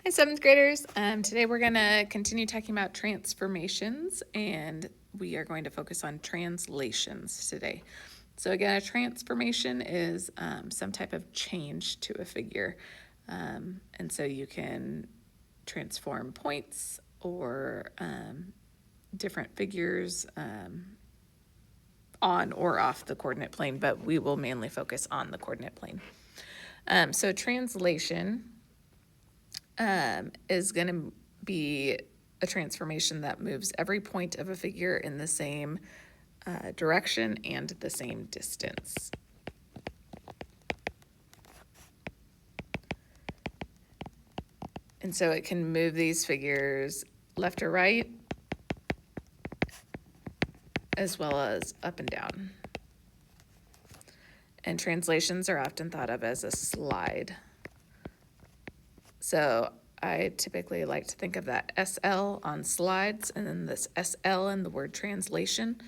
Hi, seventh graders. Today we're going to continue talking about transformations, and we are going to focus on translations today. So again, a transformation is some type of change to a figure. And so you can transform points or different figures on or off the coordinate plane, but we will mainly focus on the coordinate plane. So translation is going to be a transformation that moves every point of a figure in the same direction and the same distance. And so it can move these figures left or right, as well as up and down. And translations are often thought of as a slide. So I typically like to think of that SL on slides and then this SL in the word translation.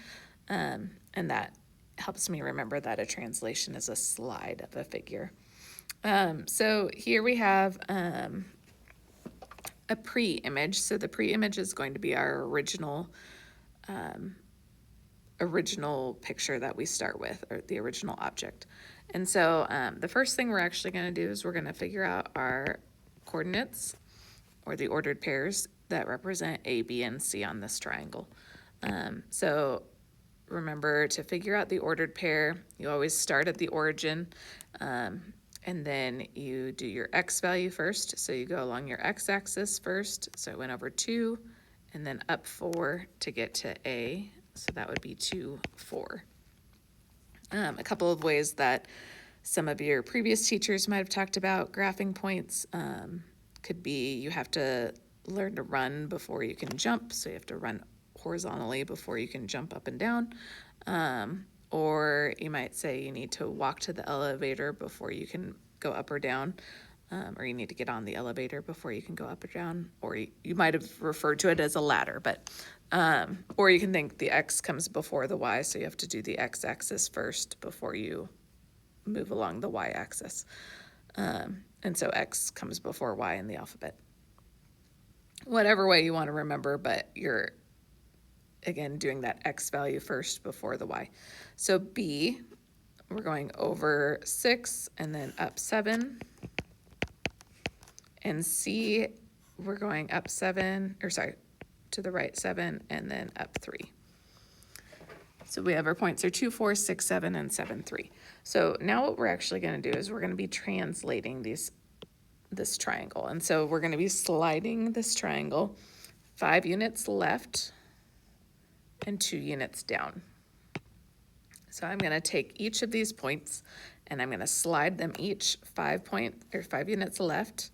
And that helps me remember that a translation is a slide of a figure. So here we have a pre-image. So the pre-image is going to be our original picture that we start with, or the original object. And so the first thing we're actually going to do is we're going to figure out our coordinates, or the ordered pairs that represent A, B, and C on this triangle. So remember, to figure out the ordered pair, you always start at the origin, and then you do your x value first. So you go along your x-axis first. So I went over 2, and then up 4 to get to A. So that would be 2, 4. A couple of ways that some of your previous teachers might have talked about graphing points could be you have to learn to run before you can jump. So you have to run horizontally before you can jump up and down. Or you might say you need to walk to the elevator before you can go up or down. Or you need to get on the elevator before you can go up or down. Or you might have referred to it as a ladder, but or you can think the x comes before the y, so you have to do the x-axis first before you move along the y-axis. And so x comes before y in the alphabet. Whatever way you want to remember, but you're, again, doing that x value first before the y. So B, we're going over 6 and then up 7. And C, we're going up 7, or sorry, to the right 7 and then up 3. So we have our points are 2, 4, 6, 7, and 7, 3. So now what we're actually going to do is we're going to be translating this triangle. And so we're going to be sliding this triangle 5 units left and 2 units down. So I'm going to take each of these points and I'm going to slide them each 5 units left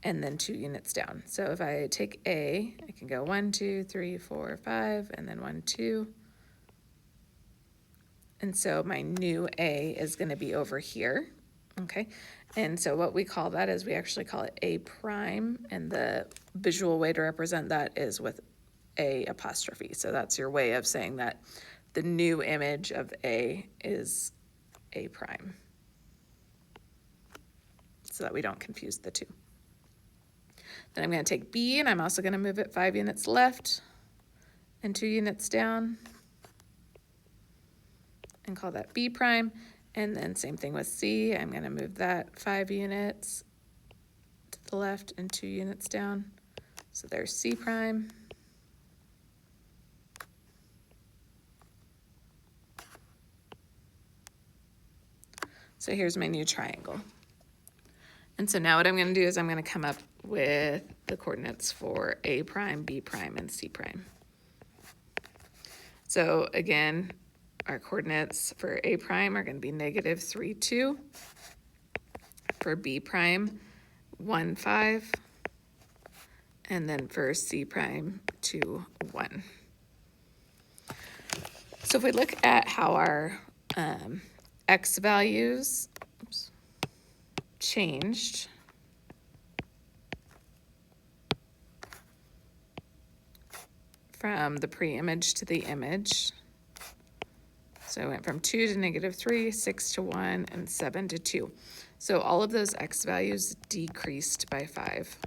and then 2 units down. So if I take A, I can go 1, 2, 3, 4, 5, and then 1, 2. And so my new A is going to be over here, okay? And so what we call that is we actually call it A prime, and the visual way to represent that is with A apostrophe. So that's your way of saying that the new image of A is A prime, so that we don't confuse the two. Then I'm going to take B, and I'm also going to move it 5 units left and 2 units down, and call that B prime. And then same thing with C. I'm going to move that 5 units to the left and 2 units down. So there's C prime. So here's my new triangle. And so now what I'm going to do is I'm going to come up with the coordinates for A prime, B prime, and C prime. So again, our coordinates for A prime are going to be negative 3, 2. For B prime, 1, 5. And then for C prime, 2, 1. So if we look at how our x values changed, from the pre-image to the image. So I went from 2 to negative 3, 6 to 1, and 7 to 2. So all of those x values decreased by 5.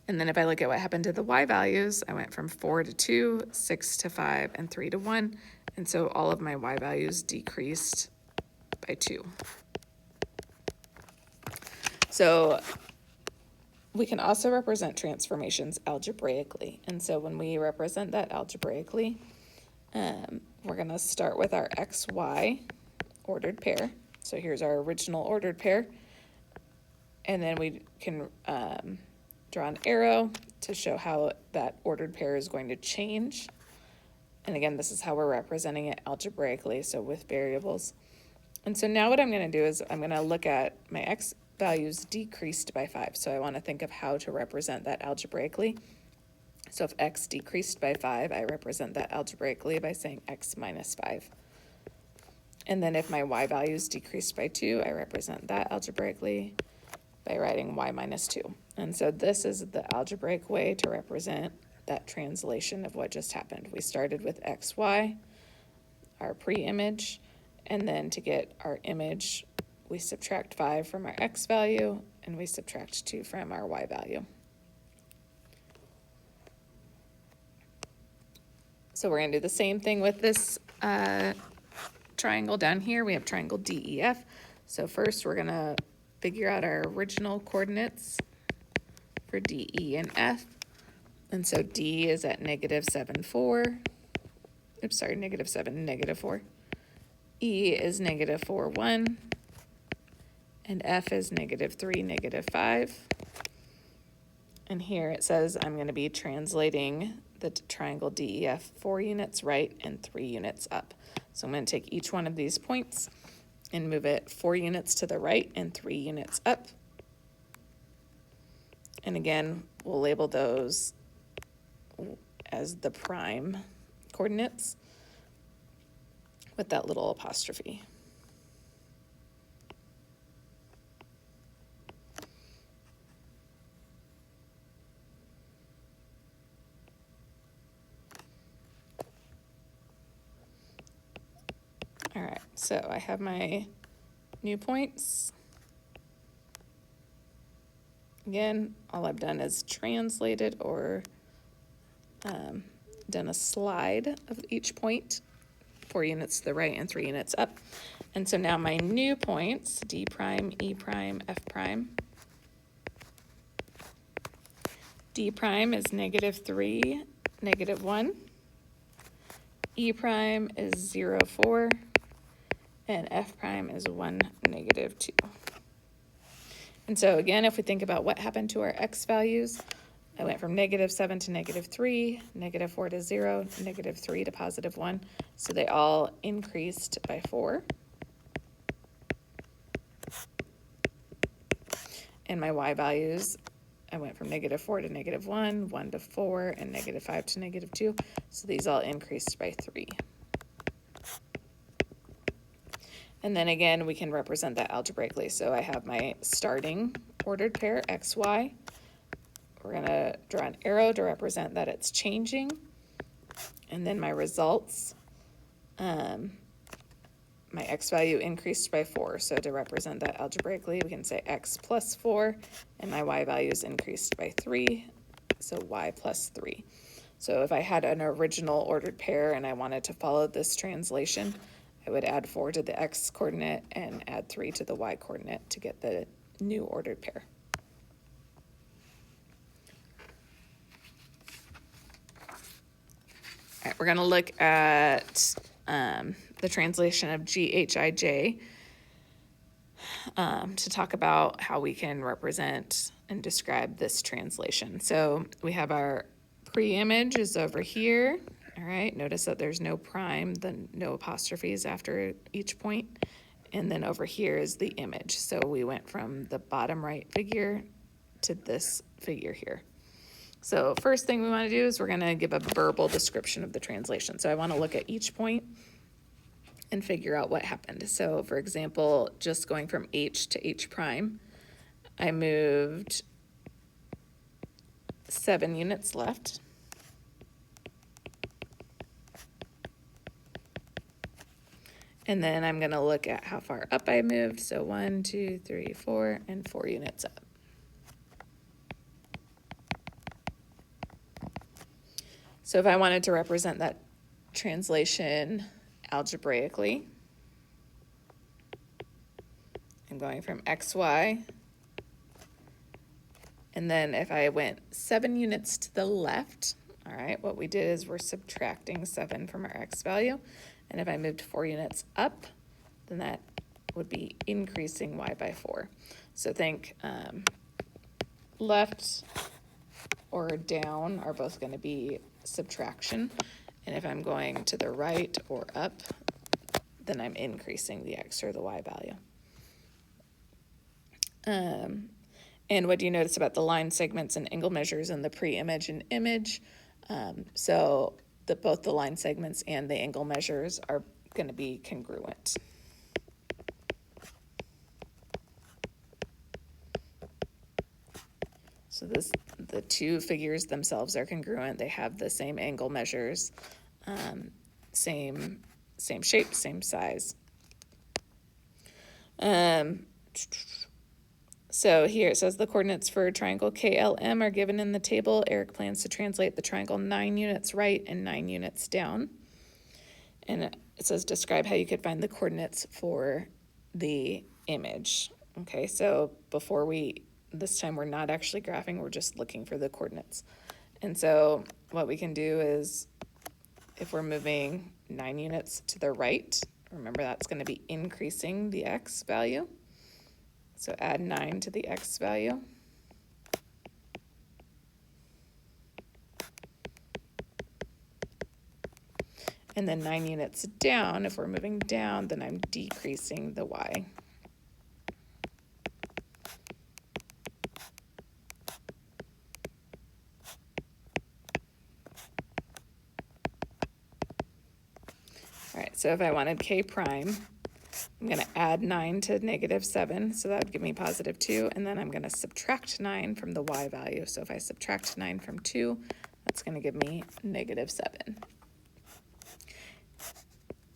And then if I look at what happened to the y values, I went from 4 to 2, 6 to 5, and 3 to 1. And so all of my y values decreased by 2. So we can also represent transformations algebraically. And so when we represent that algebraically, we're going to start with our xy ordered pair. So here's our original ordered pair. And then we can draw an arrow to show how that ordered pair is going to change. And again, this is how we're representing it algebraically, so with variables. And so now what I'm going to do is I'm going to look at my x values decreased by 5. So I want to think of how to represent that algebraically. So if x decreased by 5, I represent that algebraically by saying x minus 5. And then if my y values decreased by 2, I represent that algebraically by writing y minus 2. And so this is the algebraic way to represent that translation of what just happened. We started with xy, our pre-image, and then to get our image, we subtract 5 from our x value, and we subtract 2 from our y value. So we're going to do the same thing with this triangle down here. We have triangle DEF. So first we're going to figure out our original coordinates for D, E, and F. And so D is at -7, 4. Oops, sorry, -7, -4. E is -4, 1. And F is -3, -5. And here it says I'm going to be translating the triangle DEF 4 units right and 3 units up. So I'm going to take each one of these points and move it 4 units to the right and 3 units up. And again, we'll label those as the prime coordinates with that little apostrophe. All right, so I have my new points. Again, all I've done is translated or done a slide of each point, 4 units to the right and 3 units up. And so now my new points, D prime, E prime, F prime. D prime is -3, -1. E prime is 0, 4. And F prime is 1, -2. And so again, if we think about what happened to our x values, I went from -7 to -3, -4 to 0, -3 to +1. So they all increased by 4. And my y values, I went from -4 to -1, 1 to 4, and -5 to -2. So these all increased by 3. And then again, we can represent that algebraically. So I have my starting ordered pair, xy. We're going to draw an arrow to represent that it's changing. And then my results, my x value increased by 4. So to represent that algebraically, we can say x plus 4, and my y values increased by 3, so y plus 3. So if I had an original ordered pair and I wanted to follow this translation, I would add 4 to the x coordinate and add 3 to the y coordinate to get the new ordered pair. All right, we're going to look at the translation of GHIJ to talk about how we can represent and describe this translation. So we have our pre-image is over here. All right, notice that there's no prime, then no apostrophes after each point. And then over here is the image. So we went from the bottom right figure to this figure here. So first thing we want to do is we're going to give a verbal description of the translation. So I want to look at each point and figure out what happened. So for example, just going from H to H prime, I moved 7 units left. And then I'm going to look at how far up I moved. So 1, 2, 3, 4, and 4 units up. So if I wanted to represent that translation algebraically, I'm going from xy, and then if I went 7 units to the left, all right, what we did is we're subtracting 7 from our x value, and if I moved 4 units up, then that would be increasing y by 4. So think left or down are both going to be subtraction, and if I'm going to the right or up, then I'm increasing the x or the y value. And what do you notice about the line segments and angle measures in the pre-image and image? So both the line segments and the angle measures are going to be congruent. So the two figures themselves are congruent. They have the same angle measures, same shape, same size. So here it says the coordinates for triangle KLM are given in the table. Eric plans to translate the triangle 9 units right and 9 units down. And it says describe how you could find the coordinates for the image. Okay, so this time we're not actually graphing, we're just looking for the coordinates. And so what we can do is if we're moving 9 units to the right, remember that's going to be increasing the x value. So add 9 to the x value. And then 9 units down, if we're moving down, then I'm decreasing the y. All right, so if I wanted k prime, I'm going to add 9 to -7, so that would give me +2, and then I'm going to subtract 9 from the y value. So if I subtract 9 from 2, that's going to give me -7.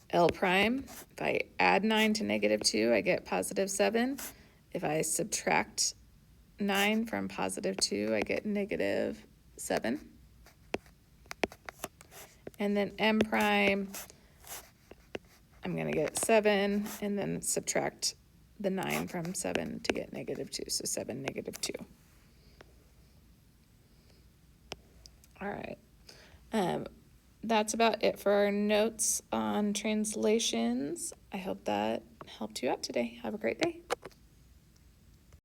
L prime, if I add 9 to -2, I get +7. If I subtract 9 from +2, I get -7. And then M prime, I'm going to get 7, and then subtract the 9 from 7 to get -2, so 7, -2. All right. That's about it for our notes on translations. I hope that helped you out today. Have a great day.